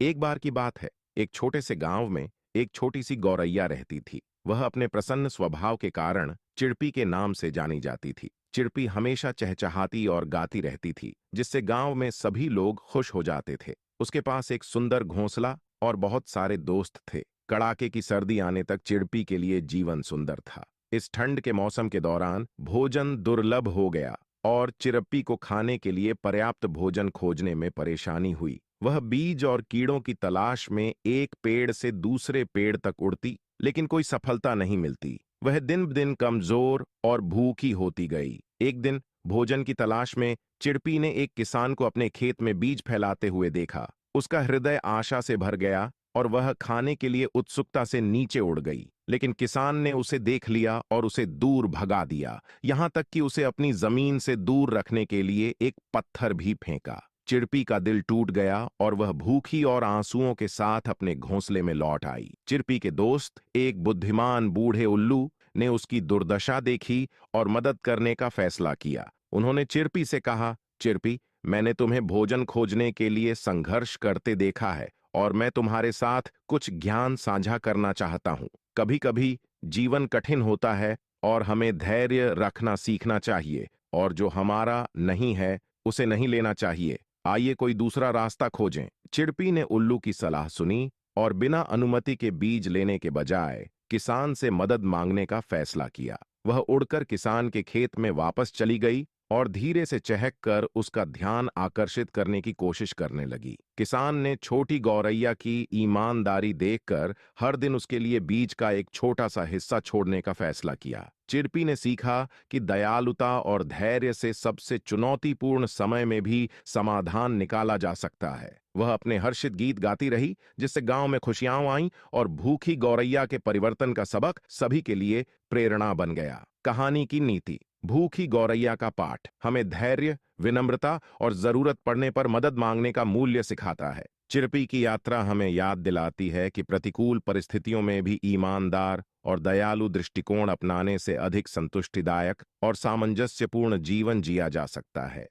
एक बार की बात है, एक छोटे से गांव में एक छोटी सी गौरैया रहती थी। वह अपने प्रसन्न स्वभाव के कारण चिड़पी के नाम से जानी जाती थी। चिड़पी हमेशा चहचहाती और गाती रहती थी, जिससे गांव में सभी लोग खुश हो जाते थे। उसके पास एक सुंदर घोंसला और बहुत सारे दोस्त थे। कड़ाके की सर्दी आने तक चिड़पी के लिए जीवन सुंदर था। इस ठंड के मौसम के दौरान भोजन दुर्लभ हो गया और चिड़प्पी को खाने के लिए पर्याप्त भोजन खोजने में परेशानी हुई। वह बीज और कीड़ों की तलाश में एक पेड़ से दूसरे पेड़ तक उड़ती, लेकिन कोई सफलता नहीं मिलती। वह दिन ब दिन कमजोर और भूखी होती गई। एक दिन भोजन की तलाश में चिड़पी ने एक किसान को अपने खेत में बीज फैलाते हुए देखा। उसका हृदय आशा से भर गया और वह खाने के लिए उत्सुकता से नीचे उड़ गई। लेकिन किसान ने उसे देख लिया और उसे दूर भगा दिया, यहां तक कि उसे अपनी जमीन से दूर रखने के लिए एक पत्थर भी फेंका। चिड़पी का दिल टूट गया और वह भूखी और आंसुओं के साथ अपने घोंसले में लौट आई। चिड़पी के दोस्त एक बुद्धिमान बूढ़े उल्लू ने उसकी दुर्दशा देखी और मदद करने का फैसला किया। उन्होंने चिड़पी से कहा, चिड़पी, मैंने तुम्हें भोजन खोजने के लिए संघर्ष करते देखा है और मैं तुम्हारे साथ कुछ ज्ञान साझा करना चाहता हूं। कभी कभी जीवन कठिन होता है और हमें धैर्य रखना सीखना चाहिए, और जो हमारा नहीं है उसे नहीं लेना चाहिए। आइए कोई दूसरा रास्ता खोजें। चिड़पी ने उल्लू की सलाह सुनी और बिना अनुमति के बीज लेने के बजाय किसान से मदद मांगने का फैसला किया। वह उड़कर किसान के खेत में वापस चली गई और धीरे से चहक कर उसका ध्यान आकर्षित करने की कोशिश करने लगी। किसान ने छोटी गौरैया की ईमानदारी देखकर हर दिन उसके लिए बीज का एक छोटा सा हिस्सा छोड़ने का फैसला किया। चिड़पी ने सीखा कि दयालुता और धैर्य से सबसे चुनौतीपूर्ण समय में भी समाधान निकाला जा सकता है। वह अपने हर्षित गीत गाती रही, जिससे गांव में खुशियां आईं और भूखी गौरैया के परिवर्तन का सबक सभी के लिए प्रेरणा बन गया। कहानी की नीति। भूखी गौरैया का पाठ हमें धैर्य, विनम्रता और जरूरत पड़ने पर मदद मांगने का मूल्य सिखाता है। चिड़पी की यात्रा हमें याद दिलाती है कि प्रतिकूल परिस्थितियों में भी ईमानदार और दयालु दृष्टिकोण अपनाने से अधिक संतुष्टिदायक और सामंजस्यपूर्ण जीवन जिया जा सकता है।